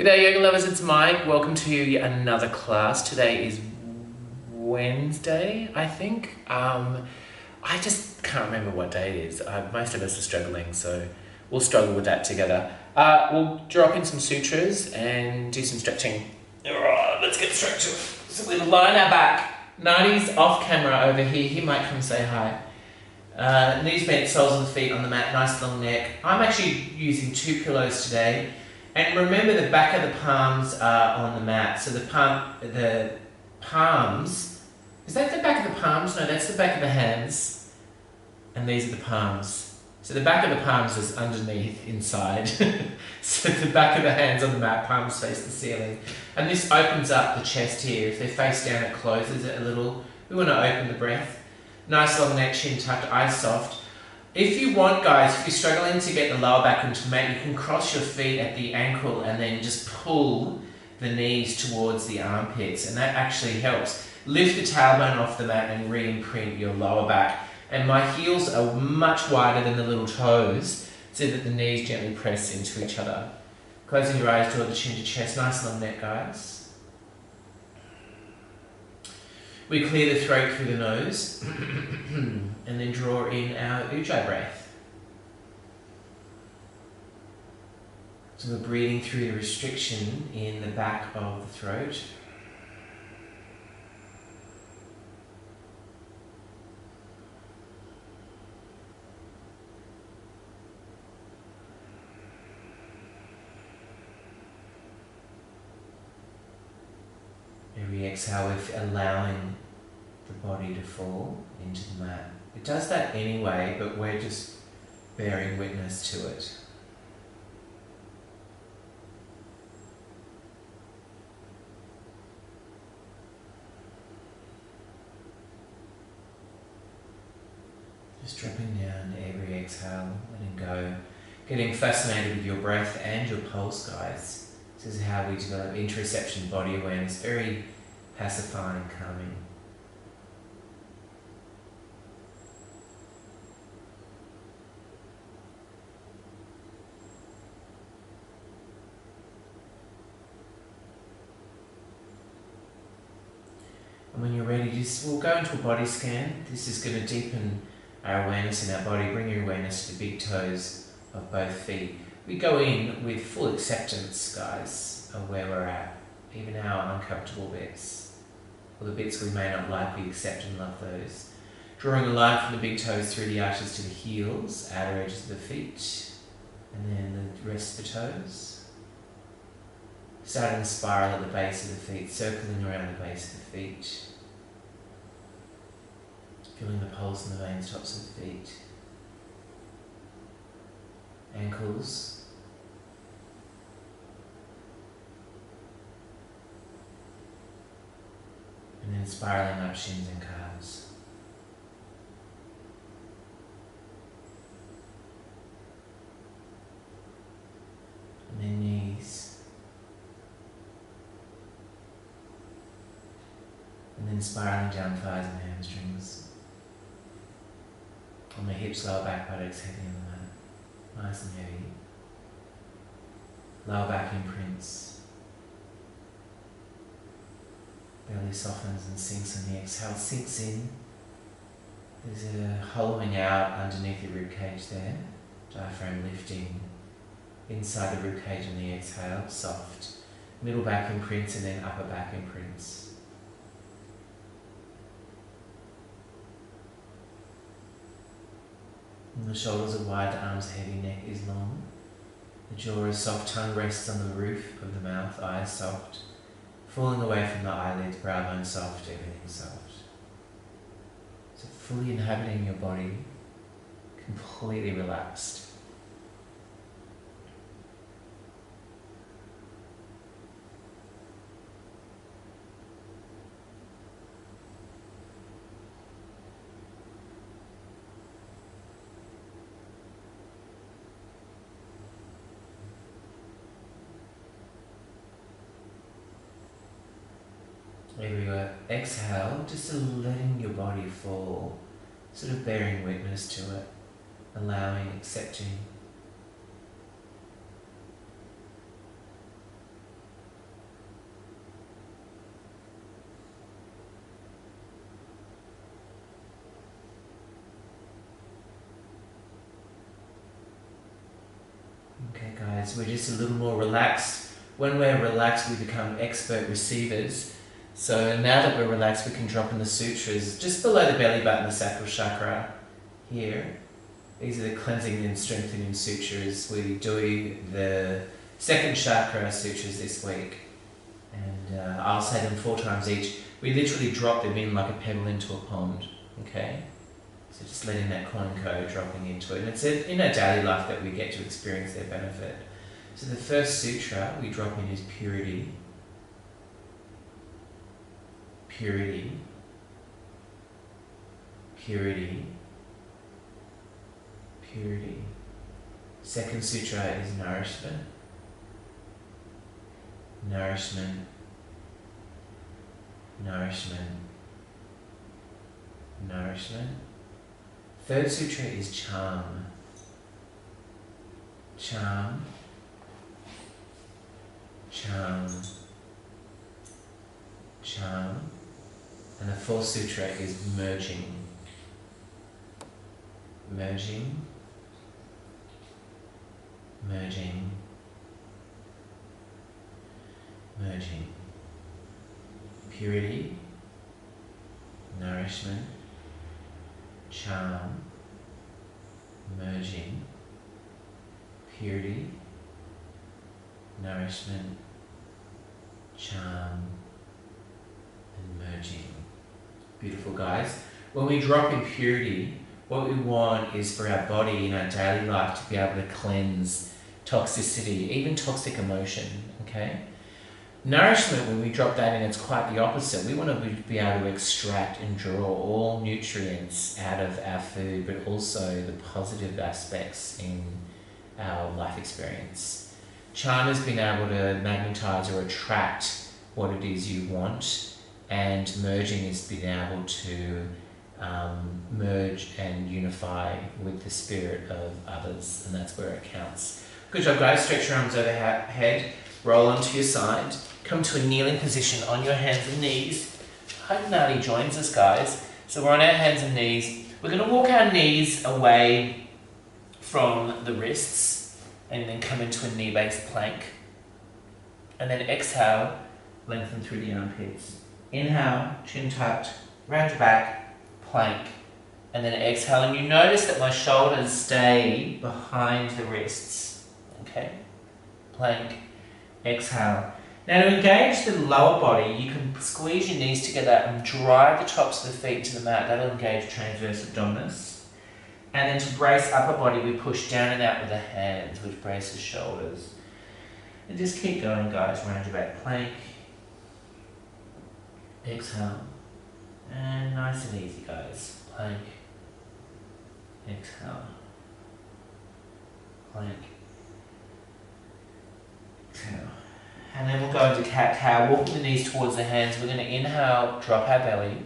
G'day yoga lovers, it's Mike. Welcome to yet another class. Today is Wednesday, I think. I just can't remember what day it is. Most of us are struggling, so we'll struggle with that together. We'll drop in some sutras and do some stretching. Alright, let's get straight to it. So we'll line our back. Nadi's off camera over here. He might come say hi. Knees bent, soles of the feet on the mat, nice long neck. I'm actually using 2 pillows today. And remember the back of the palms are on the mat. So the palms, is that the back of the palms? No, that's the back of the hands. And these are the palms. So the back of the palms is underneath, inside. So the back of the hands on the mat, palms face the ceiling. And this opens up the chest here. If they're face down, it closes it a little. We want to open the breath. Nice long neck, chin tucked, eyes soft. If you want, guys, if you're struggling to get the lower back into the mat, you can cross your feet at the ankle and then just pull the knees towards the armpits, and that actually helps. Lift the tailbone off the mat and re-imprint your lower back. And my heels are much wider than the little toes, so that the knees gently press into each other. Closing your eyes, draw the chin to chest, nice long neck, guys. We clear the throat through the nose and then draw in our Ujjayi breath. So we're breathing through the restriction in the back of the throat. Every exhale, we're allowing the body to fall into the mat. It does that anyway, but we're just bearing witness to it. Just dropping down every exhale, letting go. Getting fascinated with your breath and your pulse, guys. This is how we develop interoception body awareness. Very pacifying, calming. And when you're ready, we'll go into a body scan. This is going to deepen our awareness in our body. Bring your awareness to the big toes of both feet. We go in with full acceptance, guys, of where we're at, even our uncomfortable bits, or the bits we may not like. We accept and love those. Drawing a line from the big toes through the arches to the heels, outer edges of the feet, and then the rest of the toes. Starting the spiral at the base of the feet, circling around the base of the feet. Feeling the pulse in the veins, tops of the feet. Ankles. And then spiraling up shins and calves. And then knees. And then spiraling down thighs and hamstrings. On the hips, lower back, buttocks, heavy on the mat. Nice and heavy. Lower back imprints. Belly softens and sinks on the exhale. Sinks in. There's a hollowing out underneath the ribcage there. Diaphragm lifting. Inside the ribcage on the exhale. Soft. Middle back imprints and then upper back imprints. And the shoulders are wide, the arms heavy, neck is long. The jaw is soft, tongue rests on the roof of the mouth, eyes soft. Falling away from the eyelids, brow bone soft, everything soft. So fully inhabiting your body, completely relaxed. Every exhale, just letting your body fall, sort of bearing witness to it, allowing, accepting. guys. We're just a little more relaxed. When we're relaxed, we become expert receivers. So now that we're relaxed, we can drop in the sutras just below the belly button, the sacral chakra here. These are the cleansing and strengthening sutras. We're doing the second chakra sutras this week. And I'll say them 4 times each. We literally drop them in like a pebble into a pond. Okay? So just letting that konko dropping into it. And it's in our daily life that we get to experience their benefit. So the first sutra we drop in is purity. Purity. Purity. Purity. Second sutra is nourishment. Nourishment. Nourishment. Nourishment. Third sutra is charm. Charm. Charm. Charm. And the fourth sutra is merging. Merging. Merging. Merging. Purity. Nourishment. Charm. Merging. Purity. Nourishment. Charm. And merging. Beautiful, guys. When we drop in purity, what we want is for our body in our daily life to be able to cleanse toxicity, even toxic emotion, okay? Nourishment, when we drop that in, it's quite the opposite. We want to be able to extract and draw all nutrients out of our food, but also the positive aspects in our life experience. Charm has been able to magnetize or attract what it is you want, and merging is being able to merge and unify with the spirit of others, and that's where it counts. Good job, guys. Stretch your arms overhead, roll onto your side, come to a kneeling position on your hands and knees. Hope Nadi joins us, guys. So we're on our hands and knees. We're going to walk our knees away from the wrists and then come into a knee-based plank. And then exhale, lengthen through the armpits. Inhale, chin tucked, round your back, plank. And then exhale, and you notice that my shoulders stay behind the wrists. Okay? Plank, exhale. Now to engage the lower body, you can squeeze your knees together and drive the tops of the feet to the mat. That'll engage transverse abdominis. And then to brace upper body, we push down and out with the hands, which braces shoulders. And just keep going, guys. Round your back, plank. Exhale. And nice and easy, guys. Plank. Exhale. Plank. Exhale. And then we'll go into cat-cow, walking the knees towards the hands. We're going to inhale, drop our belly.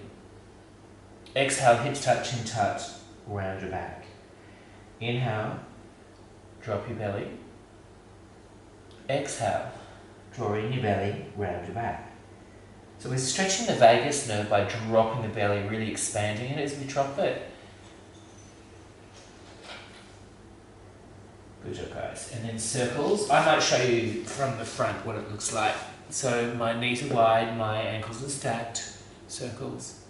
Exhale, hips touch, chin touch, round your back. Inhale, drop your belly. Exhale, draw in your belly, round your back. So we're stretching the vagus nerve by dropping the belly, really expanding it as we drop it. Good job, guys. And then circles. I might show you from the front what it looks like. So my knees are wide, my ankles are stacked. Circles.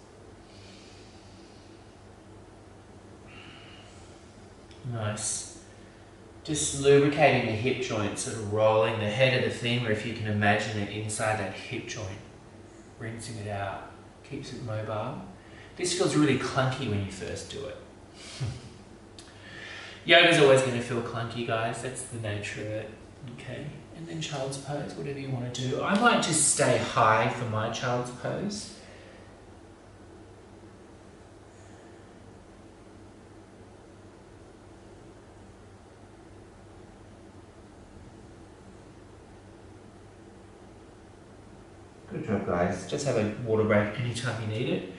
Nice. Just lubricating the hip joint, sort of rolling the head of the femur, if you can imagine it inside that hip joint. Rinsing it out. Keeps it mobile. This feels really clunky when you first do it. Yoga's always going to feel clunky, guys. That's the nature of it. Okay. And then child's pose, whatever you want to do. I might just stay high for my child's pose. Good job, guys. Just have a water break anytime you need it.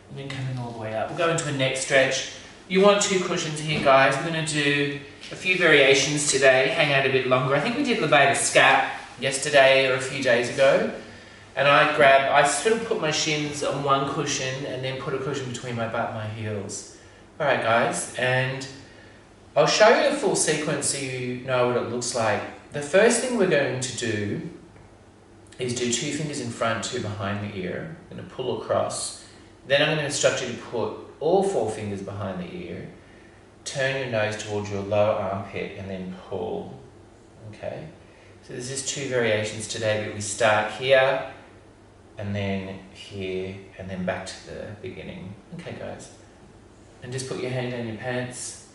And then coming all the way up. We'll go into a neck stretch. You want 2 cushions here, guys. We're going to do a few variations today, hang out a bit longer. I think we did levator scat yesterday or a few days ago. And I sort of put my shins on one cushion and then put a cushion between my butt and my heels. Alright, guys. And I'll show you the full sequence so you know what it looks like the first thing we're going to do is do 2 fingers in front, 2 behind the ear. I'm going to pull across. Then I'm going to instruct you to put all 4 fingers behind the ear. Turn your nose towards your lower armpit and then pull. Okay? So there's just 2 variations today, but we start here and then here and then back to the beginning. Okay, guys? And just put your hand down your pants.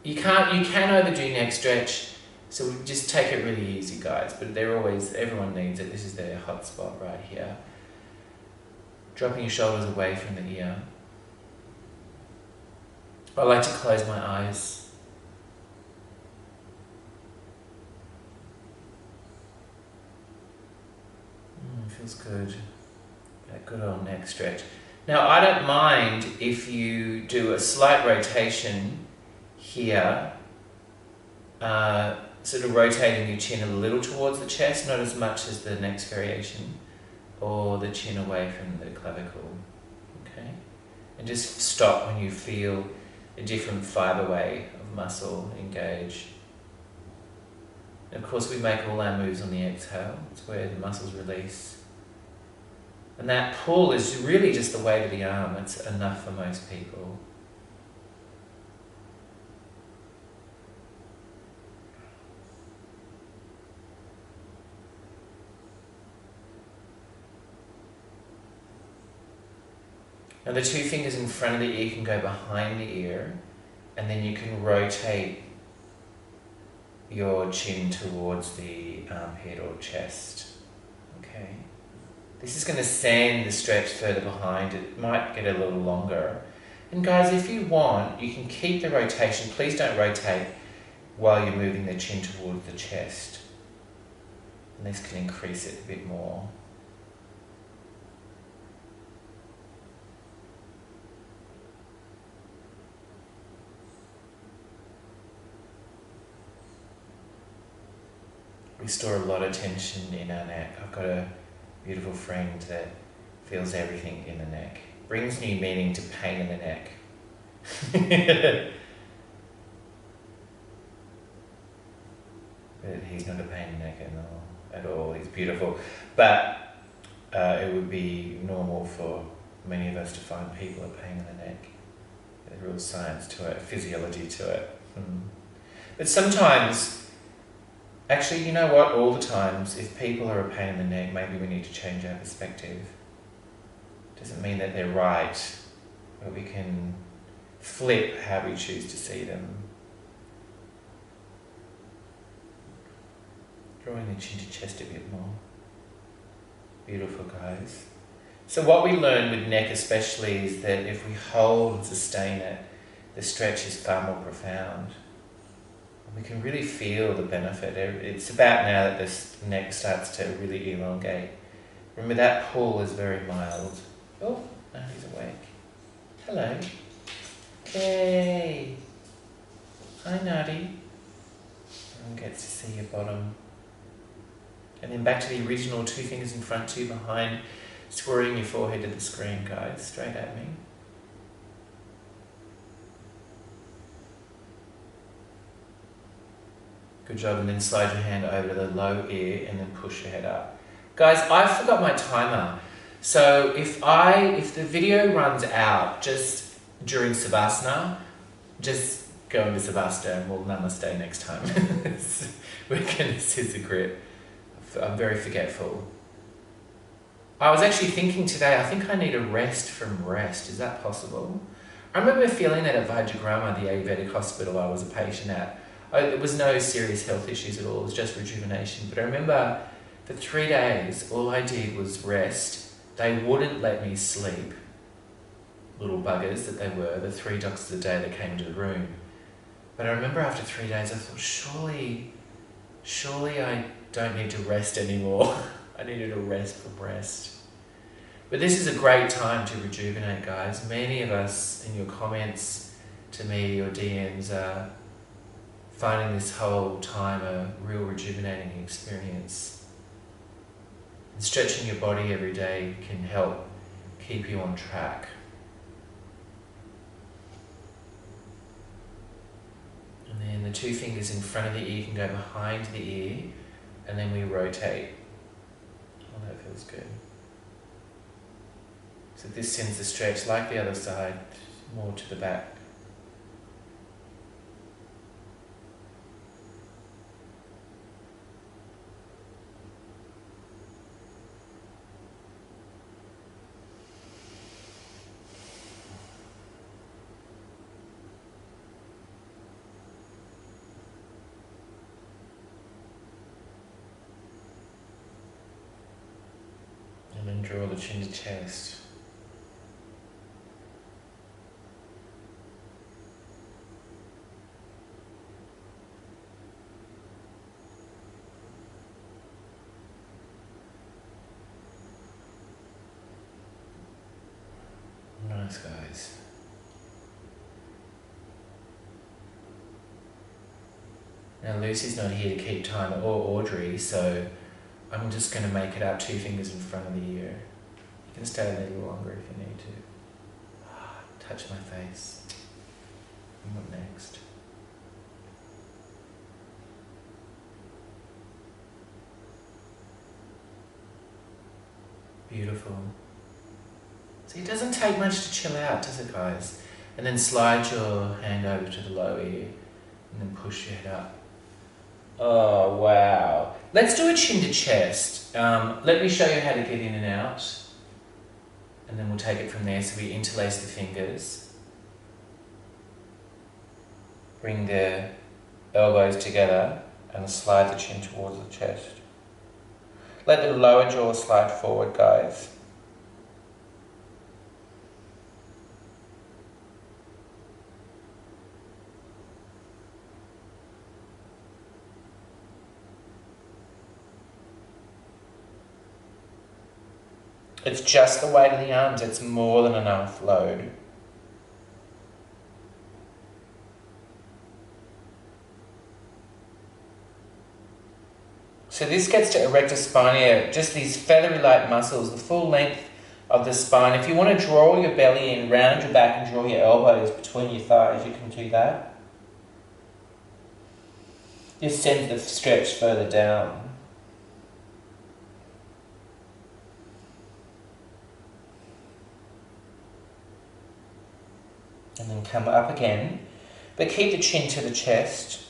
You can overdo neck stretch, so we just take it really easy, guys, but everyone needs it. This is their hot spot right here. Dropping your shoulders away from the ear. I like to close my eyes. Feels good. That good old neck stretch. Now, I don't mind if you do a slight rotation here, sort of rotating your chin a little towards the chest, not as much as the next variation, or the chin away from the clavicle. Okay? And just stop when you feel a different fibre way of muscle engage. And of course, we make all our moves on the exhale. It's where the muscles release. And that pull is really just the weight of the arm. It's enough for most people. Now the 2 fingers in front of the ear can go behind the ear, and then you can rotate your chin towards the armpit or chest. Okay. This is going to send the stretch further behind. It might get a little longer. And guys, if you want, you can keep the rotation. Please don't rotate while you're moving the chin towards the chest. And this can increase it a bit more. We store a lot of tension in our neck. I've got a beautiful friend that feels everything in the neck. Brings new meaning to pain in the neck. But he's not a pain in the neck at all. He's beautiful. But it would be normal for many of us to find people a pain in the neck. There's real science to it, physiology to it. But sometimes, actually, you know what? All the times, if people are a pain in the neck, maybe we need to change our perspective. Doesn't mean that they're right, but we can flip how we choose to see them. Drawing the chin to chest a bit more. Beautiful, guys. So what we learn with neck especially is that if we hold and sustain it, the stretch is far more profound. We can really feel the benefit. It's about now that this neck starts to really elongate. Remember, that pull is very mild. Oh, now he's awake. Hello. Hey. Hi, Nutty. And gets to see your bottom. And then back to the original 2 fingers in front, 2 behind, squaring your forehead to the screen, guys. Straight at me. Good job, and then slide your hand over to the low ear and then push your head up. Guys, I forgot my timer. So if the video runs out just during Savasana, just go into Savasana and we'll namaste next time. We're going to scissor grip. I'm very forgetful. I was actually thinking today, I think I need a rest from rest. Is that possible? I remember feeling that at Vajragrama, the Ayurvedic hospital I was a patient at. There was no serious health issues at all, it was just rejuvenation. But I remember for 3 days, all I did was rest. They wouldn't let me sleep. Little buggers that they were, the 3 doctors a day that came into the room. But I remember after 3 days, I thought, surely I don't need to rest anymore. I needed a rest from rest. But this is a great time to rejuvenate, guys. Many of us, in your comments to me, your DMs, are finding this whole time a real rejuvenating experience. And stretching your body every day can help keep you on track. And then the 2 fingers in front of the ear can go behind the ear, and then we rotate. Oh, that feels good. So this sends the stretch, like the other side, more to the back. And then draw the chin to chest. Nice, guys. Now Lucy's not here to keep time, or Audrey, so I'm just going to make it up 2 fingers in front of the ear. You can stay a little longer if you need to. Touch my face. And what next? Beautiful. See, it doesn't take much to chill out, does it, guys? And then slide your hand over to the low ear and then push your head up. Oh, wow. Let's do a chin to chest. Let me show you how to get in and out. And then we'll take it from there. So we interlace the fingers. Bring the elbows together and slide the chin towards the chest. Let the lower jaw slide forward, guys. It's just the weight of the arms, it's more than enough load. So this gets to erector spinae, just these feathery like muscles, the full length of the spine. If you want to draw your belly in, round your back and draw your elbows between your thighs, you can do that. This sends the stretch further down. And then come up again, but keep the chin to the chest.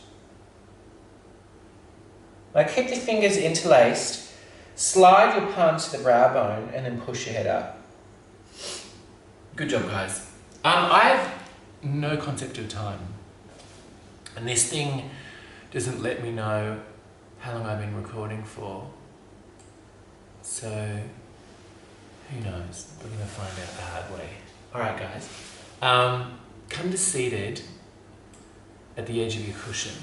Now keep the fingers interlaced, slide your palms to the brow bone and then push your head up. Good job, guys. I have no concept of time. And this thing doesn't let me know how long I've been recording for. So, who knows? We're going to find out the hard way. Alright, guys. Come to seated at the edge of your cushion.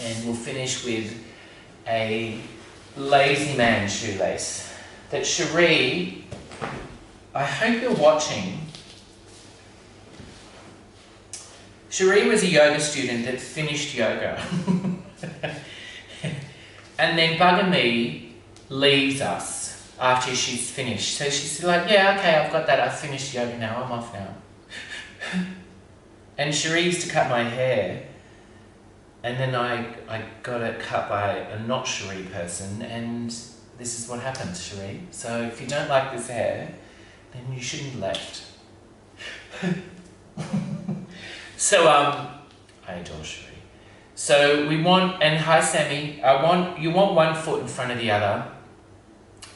And we'll finish with a lazy man shoelace that Cherie, I hope you're watching. Cherie was a yoga student that finished yoga and then Bugger Me leaves us after she's finished. So she's like, yeah, okay, I've got that, I've finished yoga now, I'm off now. And Cherie used to cut my hair. And then I got it cut by a not Cherie person, and this is what happened, Cherie. So if you don't like this hair, then you shouldn't have left. So I adore Cherie. So we want, and hi Sammy, you want one foot in front of the other.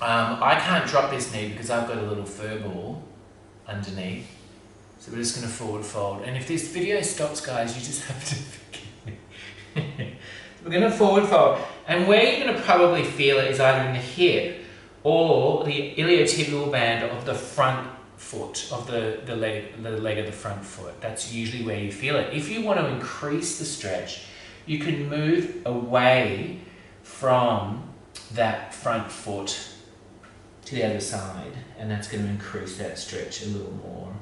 I can't drop this knee because I've got a little fur ball underneath. So we're just going to forward fold. And if this video stops, guys, you just have to forgive me. We're going to forward fold, and where you're going to probably feel it is either in the hip or the iliotibial band of the front foot, of the leg of the front foot. That's usually where you feel it. If you want to increase the stretch, you can move away from that front foot to the other side, and that's going to increase that stretch a little more.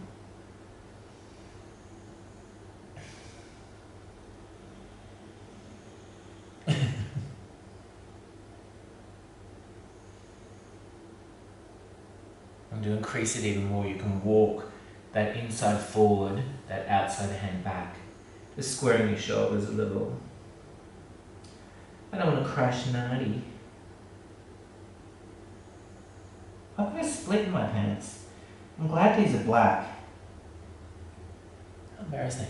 And to increase it even more, you can walk that inside forward, that outside hand back, Just squaring your shoulders a little. I don't want to crash naughty. I've got a split in my pants. I'm glad these are black. How embarrassing.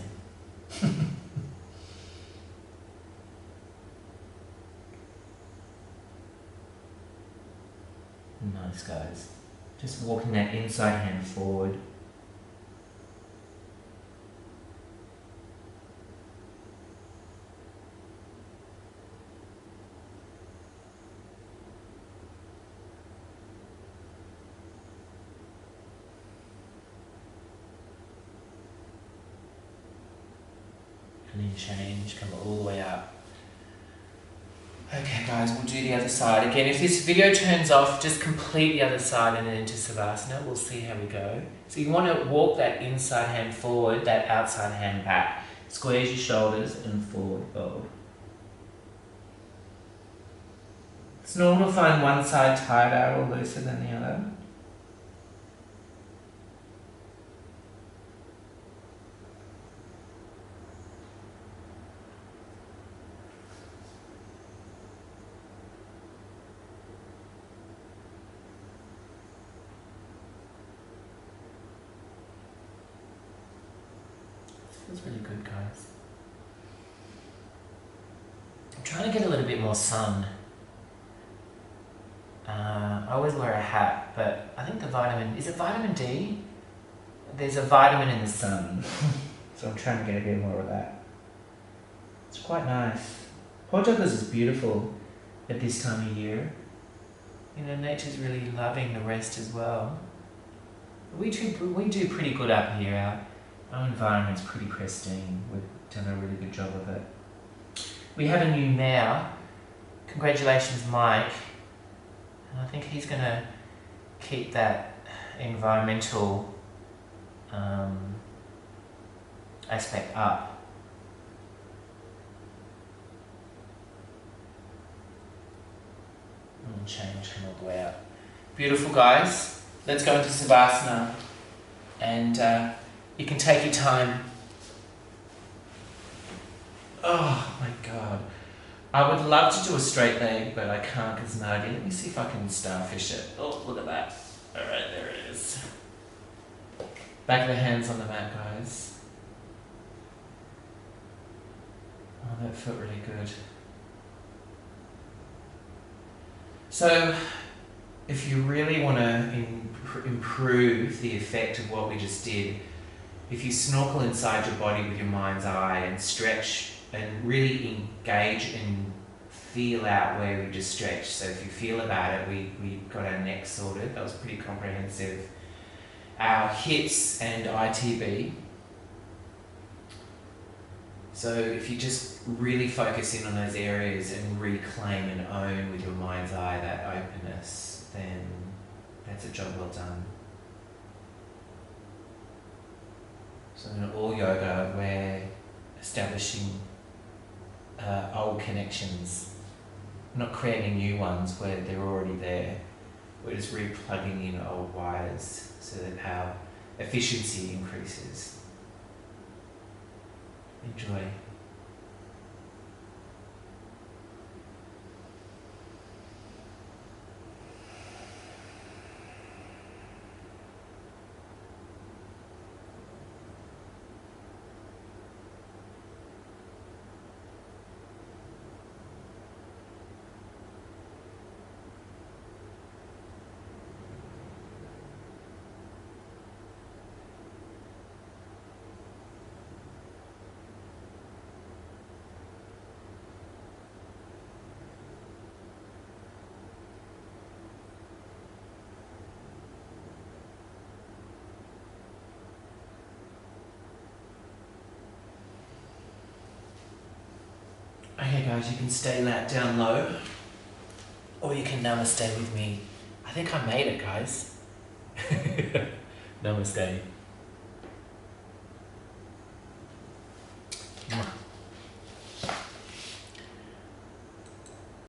Nice, guys. Just walking that inside hand forward. And then change, come all the way up. Okay guys, we'll do the other side. Again, if this video turns off, just complete the other side and then into Savasana. We'll see how we go. So you want to walk that inside hand forward, that outside hand back. Squeeze your shoulders and forward fold. It's normal to find one side tighter or looser than the other. Feels really good, guys. I'm trying to get a little bit more sun. I always wear a hat, but I think the vitamin, is it vitamin D? There's a vitamin in the sun. So I'm trying to get a bit more of that. It's quite nice. Portuguese is beautiful at this time of year. You know, nature's really loving the rest as well. We do pretty good up here. Our environment's pretty pristine. We've done a really good job of it. We have a new mayor. Congratulations, Mike. And I think he's going to keep that environmental aspect up. And change him all the way up. Beautiful, guys. Let's go into Savasana. And you can take your time. Oh my God. I would love to do a straight leg, but I can't because Nadia. Let me see if I can starfish it. Oh, look at that. Alright, there it is. Back of the hands on the mat, guys. Oh, that felt really good. So, if you really want to improve the effect of what we just did, if you snorkel inside your body with your mind's eye and stretch and really engage and feel out where we just stretched. So if you feel about it, we got our neck sorted. That was pretty comprehensive. Our hips and ITB. So if you just really focus in on those areas and reclaim and own with your mind's eye that openness, then that's a job well done. So in all yoga, we're establishing old connections, not creating new ones where they're already there. We're just replugging in old wires so that our efficiency increases. Enjoy. Okay guys, you can stay down low, or you can namaste with me. I think I made it, guys. Namaste. Mwah.